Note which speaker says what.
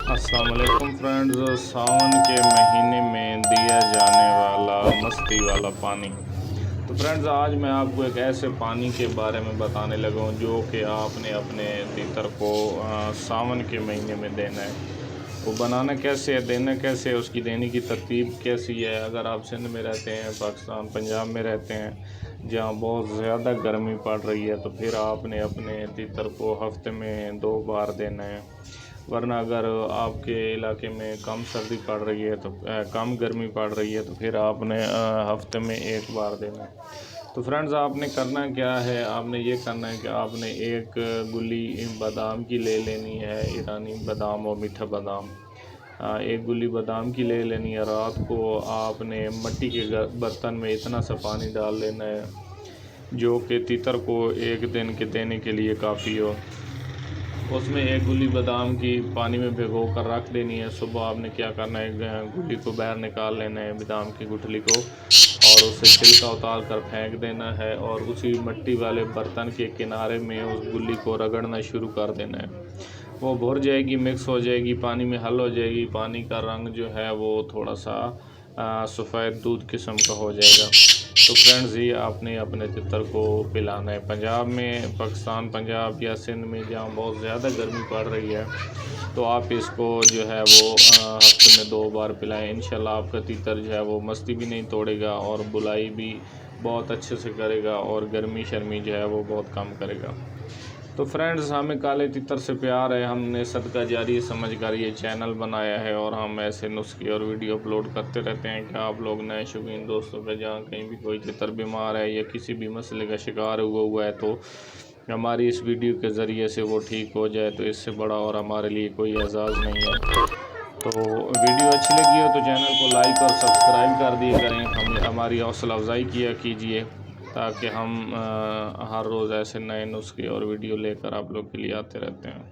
Speaker 1: अस्सलाम वालेकुम फ्रेंड्स। सावन के महीने में दिया जाने वाला मस्ती वाला पानी। तो फ्रेंड्स, आज मैं आपको एक ऐसे पानी के बारे में बताने लगा हूँ जो कि आपने अपने तीतर को सावन के महीने में देना है। वो बनाना कैसे है, देना कैसे है, उसकी देने की तरतीब कैसी है। अगर आप सिंध में रहते हैं, पाकिस्तान पंजाब में रहते हैं जहाँ बहुत ज़्यादा गर्मी पड़ रही है, तो फिर आपने अपने तीतर को हफ्ते में 2 बार देना है। वरना अगर आपके इलाके में कम सर्दी पड़ रही है तो कम गर्मी पड़ रही है तो फिर आपने हफ्ते में 1 बार देना है। तो फ्रेंड्स, आपने करना क्या है, आपने ये करना है कि आपने एक गुली बादाम की ले लेनी है, ईरानी बादाम और मीठा बादाम। एक गुली बादाम की ले लेनी है। रात को आपने मिट्टी के बर्तन में इतना सा पानी डाल लेना है जो कि तीतर को 1 दिन के देने के लिए काफ़ी हो। उसमें एक गुली बादाम की पानी में भिगो कर रख देनी है। सुबह आपने क्या करना है, गुली को बाहर निकाल लेना है, बादाम की गुठली को, और उससे छिलका उतार कर फेंक देना है और उसी मिट्टी वाले बर्तन के किनारे में उस गुल्ली को रगड़ना शुरू कर देना है। वो भुर जाएगी, मिक्स हो जाएगी, पानी में हल हो जाएगी। पानी का रंग जो है वो थोड़ा सा सफ़ेद दूध किस्म का हो जाएगा। तो फ्रेंड्स, ये आपने अपने तितर को पिलाना है। पंजाब में, पाकिस्तान पंजाब या सिंध में जहाँ बहुत ज़्यादा गर्मी पड़ रही है, तो आप इसको जो है वो हफ्ते में 2 बार पिलाएं। इंशाल्लाह आपका तीतर जो है वो मस्ती भी नहीं तोड़ेगा और बुलाई भी बहुत अच्छे से करेगा और गर्मी शर्मी जो है वो बहुत कम करेगा। तो फ्रेंड्स, हमें काले तितर से प्यार है। हमने सदका जारी समझ कर ये चैनल बनाया है और हम ऐसे नुस्खे और वीडियो अपलोड करते रहते हैं कि आप लोग नए शौकीन दोस्तों का जहाँ कहीं भी कोई तितर बीमार है या किसी भी मसले का शिकार हुआ है तो हमारी इस वीडियो के ज़रिए से वो ठीक हो जाए, तो इससे बड़ा और हमारे लिए कोई एजाज़ नहीं है। तो वीडियो अच्छी लगी हो तो चैनल को लाइक और सब्सक्राइब कर दिया करें। हमें हमारी हौसला अफजाई किया कीजिए ताकि हम हर रोज़ ऐसे नए नुस्खे और वीडियो लेकर आप लोग के लिए आते रहते हैं।